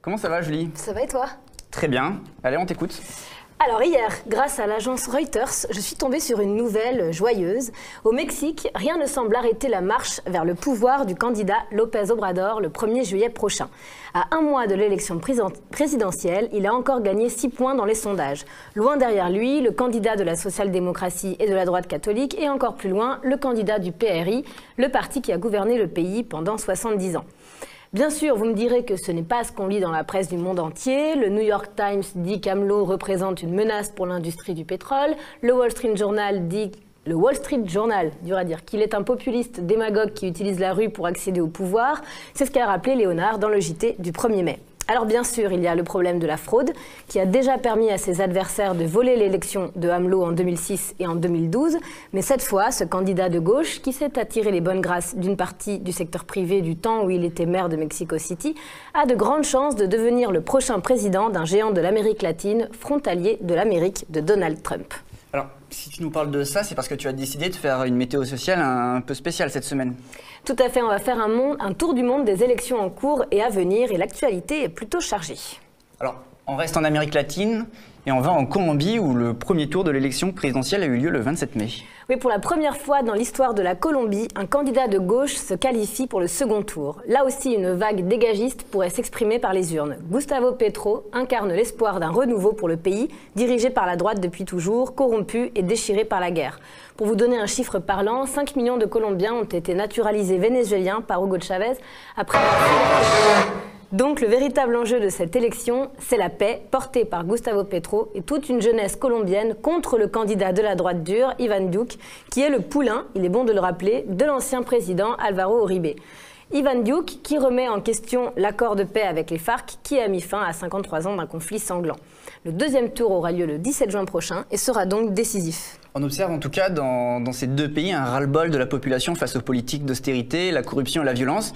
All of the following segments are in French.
Comment ça va, Julie? Ça va et toi? Très bien. Allez, on t'écoute. Alors hier, grâce à l'agence Reuters, je suis tombée sur une nouvelle joyeuse. Au Mexique, rien ne semble arrêter la marche vers le pouvoir du candidat López Obrador le 1er juillet prochain. À un mois de l'élection présidentielle, il a encore gagné 6 points dans les sondages. Loin derrière lui, le candidat de la social-démocratie et de la droite catholique, et encore plus loin, le candidat du PRI, le parti qui a gouverné le pays pendant 70 ans. Bien sûr, vous me direz que ce n'est pas ce qu'on lit dans la presse du monde entier. Le New York Times dit qu'AMLO représente une menace pour l'industrie du pétrole. Le Wall Street Journal dur à dire, qu'il est un populiste démagogue qui utilise la rue pour accéder au pouvoir. C'est ce qu'a rappelé Léonard dans le JT du 1er mai. Alors bien sûr, il y a le problème de la fraude, qui a déjà permis à ses adversaires de voler l'élection de AMLO en 2006 et en 2012. Mais cette fois, ce candidat de gauche, qui s'est attiré les bonnes grâces d'une partie du secteur privé du temps où il était maire de Mexico City, a de grandes chances de devenir le prochain président d'un géant de l'Amérique latine, frontalier de l'Amérique de Donald Trump. Alors, si tu nous parles de ça, c'est parce que tu as décidé de faire une météo sociale un peu spéciale cette semaine. Tout à fait, on va faire un tour du monde des élections en cours et à venir, et l'actualité est plutôt chargée. Alors, on reste en Amérique latine et on va en Colombie où le premier tour de l'élection présidentielle a eu lieu le 27 mai. Oui, pour la première fois dans l'histoire de la Colombie, un candidat de gauche se qualifie pour le second tour. Là aussi, une vague dégagiste pourrait s'exprimer par les urnes. Gustavo Petro incarne l'espoir d'un renouveau pour le pays, dirigé par la droite depuis toujours, corrompu et déchiré par la guerre. Pour vous donner un chiffre parlant, 5 millions de Colombiens ont été naturalisés vénézuéliens par Hugo Chavez après... Donc le véritable enjeu de cette élection, c'est la paix portée par Gustavo Petro et toute une jeunesse colombienne contre le candidat de la droite dure, Iván Duque, qui est le poulain, il est bon de le rappeler, de l'ancien président Álvaro Uribe. Iván Duque qui remet en question l'accord de paix avec les FARC qui a mis fin à 53 ans d'un conflit sanglant. Le deuxième tour aura lieu le 17 juin prochain et sera donc décisif. On observe en tout cas dans ces deux pays un ras-le-bol de la population face aux politiques d'austérité, la corruption et la violence.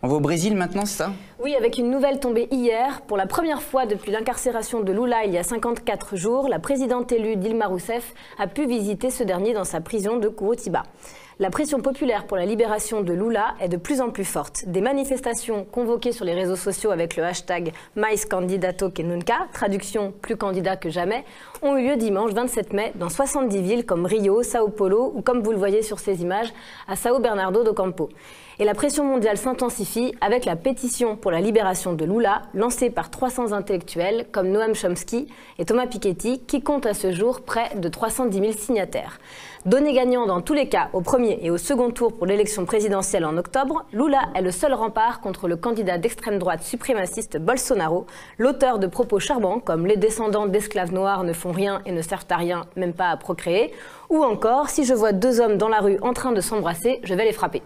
On va au Brésil maintenant, c'est ça? Oui, avec une nouvelle tombée hier. Pour la première fois depuis l'incarcération de Lula il y a 54 jours, la présidente élue Dilma Rousseff a pu visiter ce dernier dans sa prison de Curitiba. La pression populaire pour la libération de Lula est de plus en plus forte. Des manifestations convoquées sur les réseaux sociaux avec le hashtag Mais Candidato que Nunca, traduction plus candidat que jamais, ont eu lieu dimanche 27 mai dans 70 villes comme Rio, Sao Paulo ou comme vous le voyez sur ces images, à São Bernardo do Campo. Et la pression mondiale s'intensifie avec la pétition pour la libération de Lula, lancée par 300 intellectuels comme Noam Chomsky et Thomas Piketty, qui comptent à ce jour près de 310 000 signataires. Donné gagnant dans tous les cas au premier et au second tour pour l'élection présidentielle en octobre, Lula est le seul rempart contre le candidat d'extrême droite suprémaciste Bolsonaro, l'auteur de propos charmants comme « les descendants d'esclaves noirs ne font rien et ne servent à rien, même pas à procréer », ou encore « si je vois deux hommes dans la rue en train de s'embrasser, je vais les frapper ».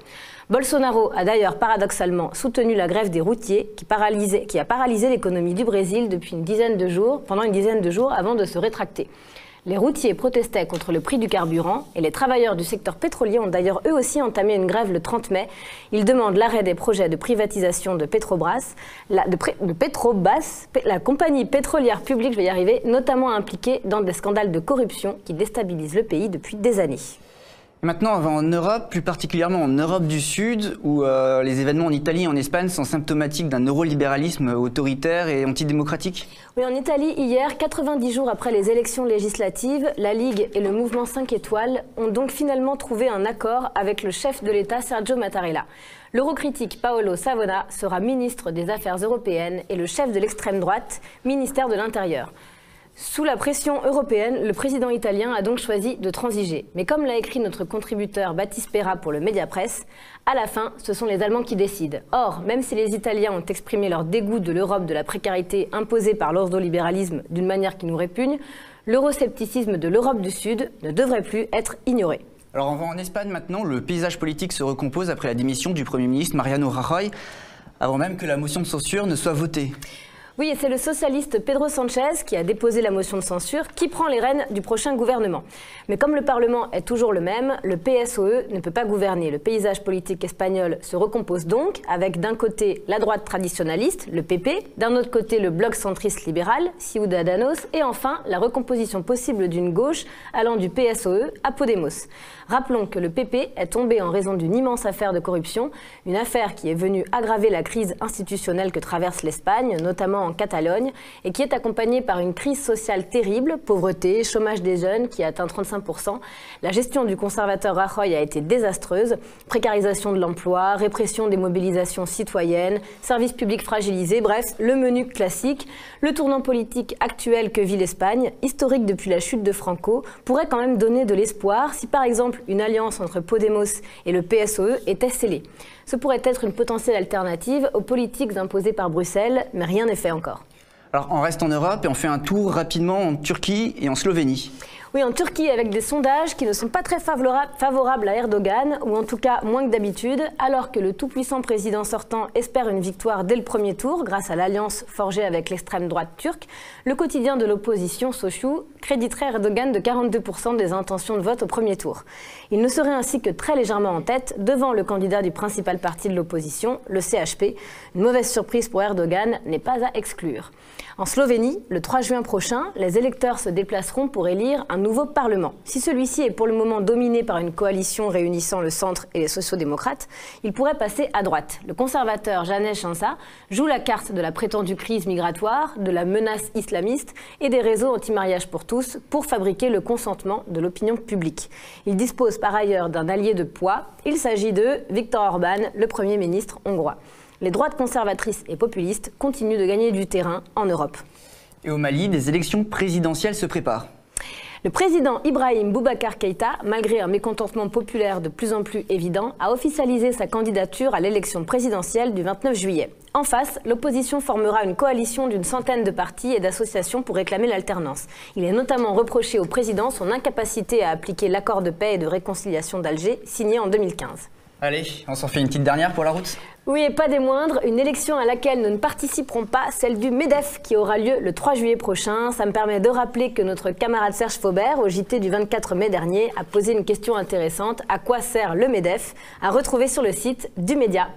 Bolsonaro a d'ailleurs paradoxalement soutenu la grève des routiers qui a paralysé l'économie du Brésil pendant une dizaine de jours avant de se rétracter. Les routiers protestaient contre le prix du carburant et les travailleurs du secteur pétrolier ont d'ailleurs eux aussi entamé une grève le 30 mai. Ils demandent l'arrêt des projets de privatisation de Petrobras, la compagnie pétrolière publique, je vais y arriver, notamment impliquée dans des scandales de corruption qui déstabilisent le pays depuis des années. Maintenant, on va en Europe, plus particulièrement en Europe du Sud, où les événements en Italie et en Espagne sont symptomatiques d'un eurolibéralisme autoritaire et antidémocratique. Oui, en Italie, hier, 90 jours après les élections législatives, la Ligue et le mouvement 5 étoiles ont donc finalement trouvé un accord avec le chef de l'État, Sergio Mattarella. L'eurocritique Paolo Savona sera ministre des Affaires européennes et le chef de l'extrême droite, ministère de l'Intérieur. Sous la pression européenne, le président italien a donc choisi de transiger. Mais comme l'a écrit notre contributeur Baptiste Perra pour le Mediapresse, à la fin, ce sont les Allemands qui décident. Or, même si les Italiens ont exprimé leur dégoût de l'Europe de la précarité imposée par l'ordolibéralisme d'une manière qui nous répugne, l'euroscepticisme de l'Europe du Sud ne devrait plus être ignoré. Alors on va en Espagne maintenant, le paysage politique se recompose après la démission du Premier ministre Mariano Rajoy, avant même que la motion de censure ne soit votée. Oui, et c'est le socialiste Pedro Sanchez qui a déposé la motion de censure qui prend les rênes du prochain gouvernement. Mais comme le Parlement est toujours le même, le PSOE ne peut pas gouverner. Le paysage politique espagnol se recompose donc avec d'un côté la droite traditionnaliste, le PP, d'un autre côté le bloc centriste libéral, Ciudadanos, et enfin la recomposition possible d'une gauche allant du PSOE à Podemos. Rappelons que le PP est tombé en raison d'une immense affaire de corruption, une affaire qui est venue aggraver la crise institutionnelle que traverse l'Espagne, notamment en Catalogne, et qui est accompagnée par une crise sociale terrible, pauvreté, chômage des jeunes qui atteint 35%. La gestion du conservateur Rajoy a été désastreuse, précarisation de l'emploi, répression des mobilisations citoyennes, services publics fragilisés, bref, le menu classique. Le tournant politique actuel que vit l'Espagne, historique depuis la chute de Franco, pourrait quand même donner de l'espoir si par exemple une alliance entre Podemos et le PSOE était scellée. Ce pourrait être une potentielle alternative aux politiques imposées par Bruxelles, mais rien n'est fait encore. Alors on reste en Europe et on fait un tour rapidement en Turquie et en Slovénie. Oui, en Turquie, avec des sondages qui ne sont pas très favorables à Erdogan, ou en tout cas moins que d'habitude, alors que le tout-puissant président sortant espère une victoire dès le premier tour grâce à l'alliance forgée avec l'extrême droite turque, le quotidien de l'opposition, Soçu, créditerait Erdogan de 42% des intentions de vote au premier tour. Il ne serait ainsi que très légèrement en tête devant le candidat du principal parti de l'opposition, le CHP. Une mauvaise surprise pour Erdogan n'est pas à exclure. En Slovénie, le 3 juin prochain, les électeurs se déplaceront pour élire un nouveau Parlement. Si celui-ci est pour le moment dominé par une coalition réunissant le centre et les sociaux-démocrates, il pourrait passer à droite. Le conservateur Janez Janša joue la carte de la prétendue crise migratoire, de la menace islamiste et des réseaux anti-mariage pour tous pour fabriquer le consentement de l'opinion publique. Il dispose par ailleurs d'un allié de poids. Il s'agit de Viktor Orban, le Premier ministre hongrois. Les droites conservatrices et populistes continuent de gagner du terrain en Europe. Et au Mali, des élections présidentielles se préparent. Le président Ibrahim Boubacar Keïta, malgré un mécontentement populaire de plus en plus évident, a officialisé sa candidature à l'élection présidentielle du 29 juillet. En face, l'opposition formera une coalition d'une centaine de partis et d'associations pour réclamer l'alternance. Il est notamment reproché au président son incapacité à appliquer l'accord de paix et de réconciliation d'Alger, signé en 2015. Allez, on s'en fait une petite dernière pour la route ? Oui, et pas des moindres, une élection à laquelle nous ne participerons pas, celle du MEDEF qui aura lieu le 3 juillet prochain. Ça me permet de rappeler que notre camarade Serge Faubert, au JT du 24 mai dernier, a posé une question intéressante. À quoi sert le MEDEF ? À retrouver sur le site du Média.